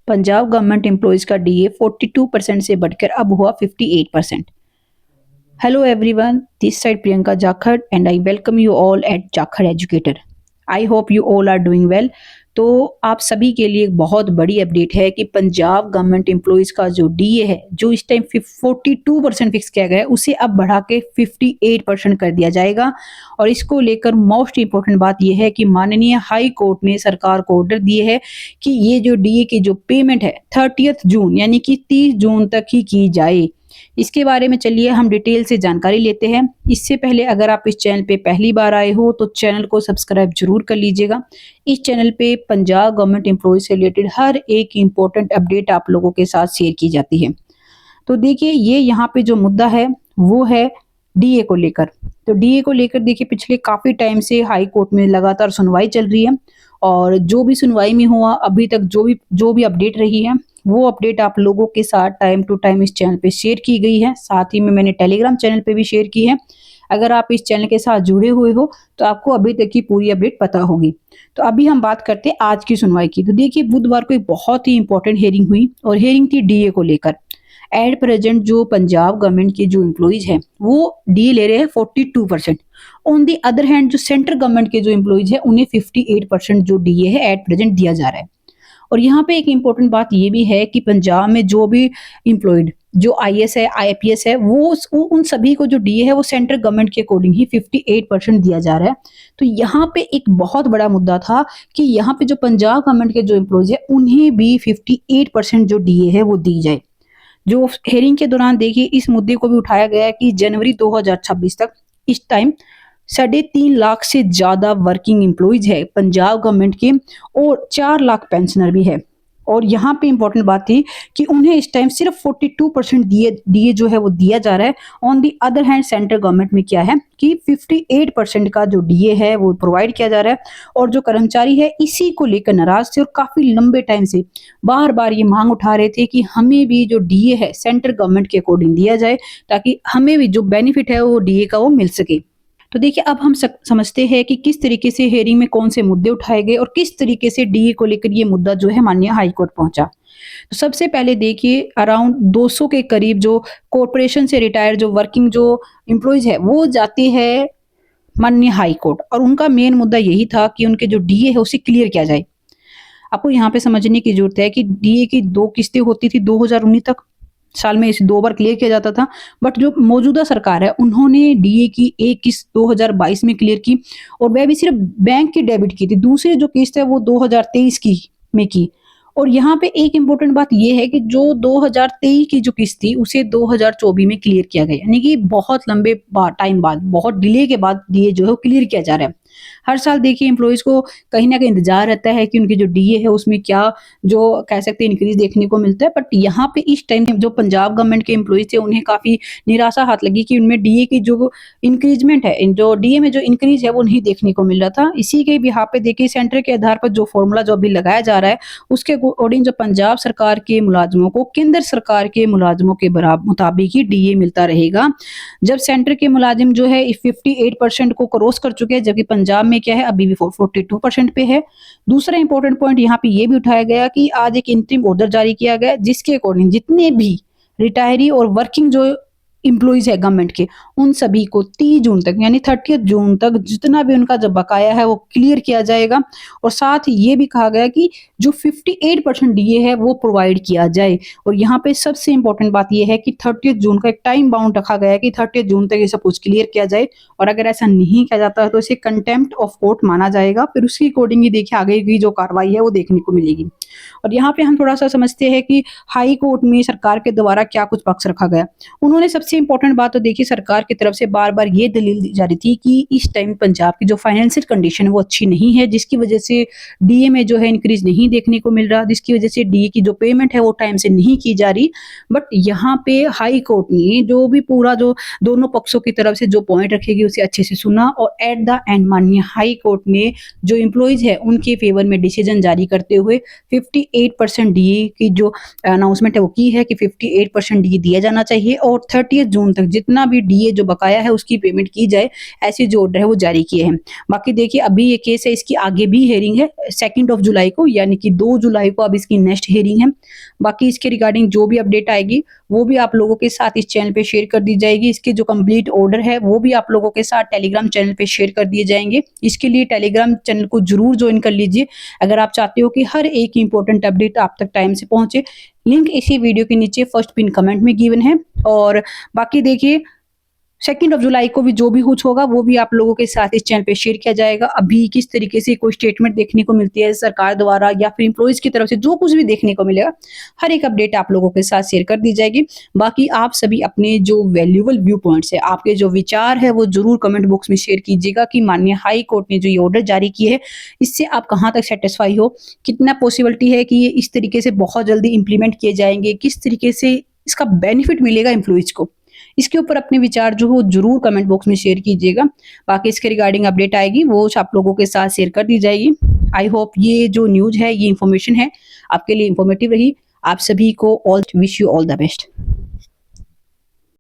Punjab government employees का DA 42% से बढ़कर अब हुआ 58%। Hello everyone, this side Priyanka Jakhad and I welcome you all at Jakhad Educator. I hope you all are doing well. तो आप सभी के लिए एक बहुत बड़ी अपडेट है कि पंजाब गवर्नमेंट एम्प्लॉयज़ का जो डीए है, जो इस टाइम 42% फिक्स किया गया है, उसे अब बढ़ा के 58% कर दिया जाएगा। और इसको लेकर मोस्ट इम्पोर्टेंट बात यह है कि माननीय हाई कोर्ट ने सरकार को ऑर्डर दिए है कि ये जो डीए की जो पेमेंट है 30 जून यानी कि 30 जून तक ही की जाए। इसके बारे में चलिए हम डिटेल से जानकारी लेते हैं। इससे पहले अगर आप इस चैनल पे पहली बार आए हो तो चैनल को सब्सक्राइब जरूर कर लीजिएगा। इस चैनल पे पंजाब गवर्नमेंट एम्प्लॉय से रिलेटेड हर एक इम्पोर्टेंट अपडेट आप लोगों के साथ शेयर की जाती है। तो देखिए ये यहाँ पे जो मुद्दा है वो है डीए को लेकर। तो डीए को लेकर देखिए पिछले काफी टाइम से हाई कोर्ट में लगातार सुनवाई चल रही है और जो भी सुनवाई में हुआ अभी तक जो भी अपडेट रही है वो अपडेट आप लोगों के साथ टाइम टू टाइम इस चैनल पे शेयर की गई है। साथ ही में मैंने टेलीग्राम चैनल पे भी शेयर की है। अगर आप इस चैनल के साथ जुड़े हुए हो तो आपको अभी तक की पूरी अपडेट पता होगी। तो अभी हम बात करते हैं आज की सुनवाई की। तो देखिए बुधवार को एक बहुत ही इंपॉर्टेंट हियरिंग हुई और हियरिंग थी डीए को लेकर। एट प्रेजेंट जो पंजाब गवर्नमेंट के जो एम्प्लॉइज हैं वो डीए ले रहे हैं 42%। ऑन दी अदर हैंड जो सेंट्रल गवर्नमेंट के जो एम्प्लॉइज हैं उन्हें 58% जो डीए है एट प्रेजेंट दिया जा रहा है। और यहाँ पे एक इम्पोर्टेंट बात ये भी है कि पंजाब में जो भी एम्प्लॉयड जो आईएएस है आईपीएस है वो उन सभी को जो डीए है वो सेंट्रल गवर्नमेंट के अकॉर्डिंग ही 58% दिया जा रहा है। तो यहाँ पे एक बहुत बड़ा मुद्दा था कि यहाँ पे जो पंजाब गवर्नमेंट के जो एम्प्लॉयज है उन्हें भी 58% जो डीए है वो दी जाए। जो हेयरिंग के दौरान देखिए इस मुद्दे को भी उठाया गया है कि जनवरी 2026 तक इस टाइम 3.5 लाख से ज्यादा वर्किंग एम्प्लॉइज है पंजाब गवर्नमेंट के और 4 लाख पेंशनर भी है। और यहाँ पे इंपॉर्टेंट बात थी कि उन्हें इस टाइम सिर्फ 42% डीए जो है वो दिया जा रहा है। On the other hand central government में क्या है कि 58% का जो डीए है वो प्रोवाइड किया जा रहा है। और जो कर्मचारी है इसी को लेकर नाराज थे और काफी लंबे टाइम से बार बार ये मांग उठा रहे थे कि हमें भी जो डीए है सेंट्रल गवर्नमेंट के अकॉर्डिंग दिया जाए ताकि हमें भी जो बेनिफिट है वो डीए का वो मिल सके। तो देखिए अब हम समझते हैं कि किस तरीके से हेयरिंग में कौन से मुद्दे उठाए गए और किस तरीके से डीए को लेकर ये मुद्दा जो है माननीय हाई कोर्ट पहुंचा। तो सबसे पहले देखिए अराउंड 200 के करीब जो कॉरपोरेशन से रिटायर्ड जो वर्किंग जो एम्प्लॉइज है वो जाती है माननीय हाई कोर्ट और उनका मेन मुद्दा यही था कि उनके जो डीए है उसे क्लियर किया जाए। आपको यहाँ पे समझने की जरूरत है कि डीए की 2 किस्तें होती थी 2019 तक, साल में इसे 2 बार क्लियर किया जाता था। बट जो मौजूदा सरकार है उन्होंने डीए की एक किस्त 2022 में क्लियर की और वह भी सिर्फ बैंक की डेबिट की थी। दूसरी जो किस्त है वो 2023 की में की। और यहाँ पे एक इम्पोर्टेंट बात ये है कि जो 2023 की जो किस्त थी उसे 2024 में क्लियर किया गया, यानी कि बहुत लंबे टाइम बाद बहुत डिले के बाद डीए जो है वो क्लियर किया जा रहा है। हर साल देखिए एम्प्लॉइज को कहीं ना कहीं इंतजार रहता है कि उनकी जो डीए है उसमें क्या जो कह सकते हैं इंक्रीज देखने को मिलता है। बट यहाँ पे इस टाइम जो पंजाब गवर्नमेंट के एम्प्लॉइज थे उन्हें काफी निराशा हाथ लगी कि उनमें डीए की जो इंक्रीजमेंट है जो डीए में जो इंक्रीज है वो नहीं देखने को मिल रहा था। इसी के बिहार पे देखिए सेंटर के आधार पर जो फॉर्मूला जो अभी लगाया जा रहा है उसके अकॉर्डिंग जो पंजाब सरकार के मुलाजमों को केंद्र सरकार के मुलाजमों के बराबर मुताबिक ही डीए मिलता रहेगा। जब सेंटर के मुलाजिम जो है 58% को क्रॉस कर चुके हैं जबकि पंजाब में क्या है अभी भी 42% पे है। दूसरा इंपॉर्टेंट पॉइंट यहाँ पे ये भी उठाया गया कि आज एक इंटरिम ऑर्डर जारी किया गया जिसके अकॉर्डिंग जितने भी रिटायरी और वर्किंग जो एम्प्लॉइज है गवर्नमेंट के उन सभी को 30 जून तक यानी 30 जून तक जितना भी उनका जो बकाया है वो क्लियर किया जाएगा। और साथ ही ये भी कहा गया कि जो 58% डीए है वो प्रोवाइड किया जाए। और यहाँ पे सबसे इंपॉर्टेंट बात ये है कि 30 जून का एक टाइम बाउंड रखा गया है कि 30 जून तक ये सब कुछ क्लियर किया जाए। और अगर ऐसा नहीं किया जाता है तो इसे कंटेम्प्ट ऑफ कोर्ट माना जाएगा। फिर उसके अकॉर्डिंग ही देखिए आगे की जो कार्रवाई है वो देखने को मिलेगी। और यहाँ पे हम थोड़ा सा समझते हैं कि हाई कोर्ट में सरकार के द्वारा क्या कुछ पक्ष रखा गया। उन्होंने सबसे इंपॉर्टेंट बात तो देखिए सरकार की तरफ से बार बार ये दलील दी जा रही थी कि इस टाइम पंजाब की जो फाइनेंशियल कंडीशन है वो अच्छी नहीं है जिसकी वजह से डीए में जो है इंक्रीज नहीं देखने को मिल रहा, जिसकी वजह से डीए की जो पेमेंट है वो टाइम से नहीं की जा रही। बट यहाँ पे हाई कोर्ट ने जो भी पूरा जो दोनों पक्षों की तरफ से जो पॉइंट रखेगी उसे अच्छे से सुना और एट द एंड माननीय हाई कोर्ट ने जो एम्प्लॉइज है उनके फेवर में डिसीजन जारी करते हुए 58% डीए की जो अनाउंसमेंट है वो की है कि 58% डीए दिया जाना चाहिए और 30 जून तक जितना भी डीए जो बकाया है उसकी पेमेंट की जाए, ऐसे जो ऑर्डर है वो जारी किए हैं। बाकी देखिए अभी ये केस है, इसकी आगे भी हेयरिंग है 2 ऑफ जुलाई को, यानी कि 2 जुलाई को अब इसकी नेक्स्ट हेयरिंग है। बाकी इसके रिगार्डिंग जो भी अपडेट आएगी वो भी आप लोगों के साथ इस चैनल पे शेयर कर दी जाएगी। इसके जो कंप्लीट ऑर्डर है वो भी आप लोगों के साथ टेलीग्राम चैनल पे शेयर कर दिए जाएंगे। इसके लिए टेलीग्राम चैनल को जरूर ज्वाइन कर लीजिए अगर आप चाहते हो कि हर एक इंपॉर्टेंट अपडेट आप तक टाइम से पहुंचे। लिंक इसी वीडियो के नीचे फर्स्ट पिन कमेंट में गिवन है। और बाकी देखिए 2 ऑफ जुलाई को भी जो भी कुछ होगा वो भी आप लोगों के साथ इस चैनल पे शेयर किया जाएगा। अभी किस तरीके से कोई स्टेटमेंट देखने को मिलती है सरकार द्वारा या फिर एम्प्लॉइज की तरफ से, जो कुछ भी देखने को मिलेगा हर एक अपडेट आप लोगों के साथ शेयर कर दी जाएगी। बाकी आप सभी अपने जो वैल्यूएबल व्यू पॉइंट्स है, आपके जो विचार है वो जरूर कमेंट बॉक्स में शेयर कीजिएगा कि माननीय हाई कोर्ट ने जो ये ऑर्डर जारी किए है इससे आप कहाँ तक सेटिस्फाई हो, कितना पॉसिबिलिटी है कि ये इस तरीके से बहुत जल्दी इंप्लीमेंट किए जाएंगे, किस तरीके से इसका बेनिफिट मिलेगा एम्प्लॉइज को। इसके ऊपर अपने विचार जो हो जरूर कमेंट बॉक्स में शेयर कीजिएगा। बाकी इसके रिगार्डिंग अपडेट आएगी वो आप लोगों के साथ शेयर कर दी जाएगी। आई होप ये जो न्यूज है, ये इन्फॉर्मेशन है, आपके लिए इन्फॉर्मेटिव रही। आप सभी को all wish you all the best.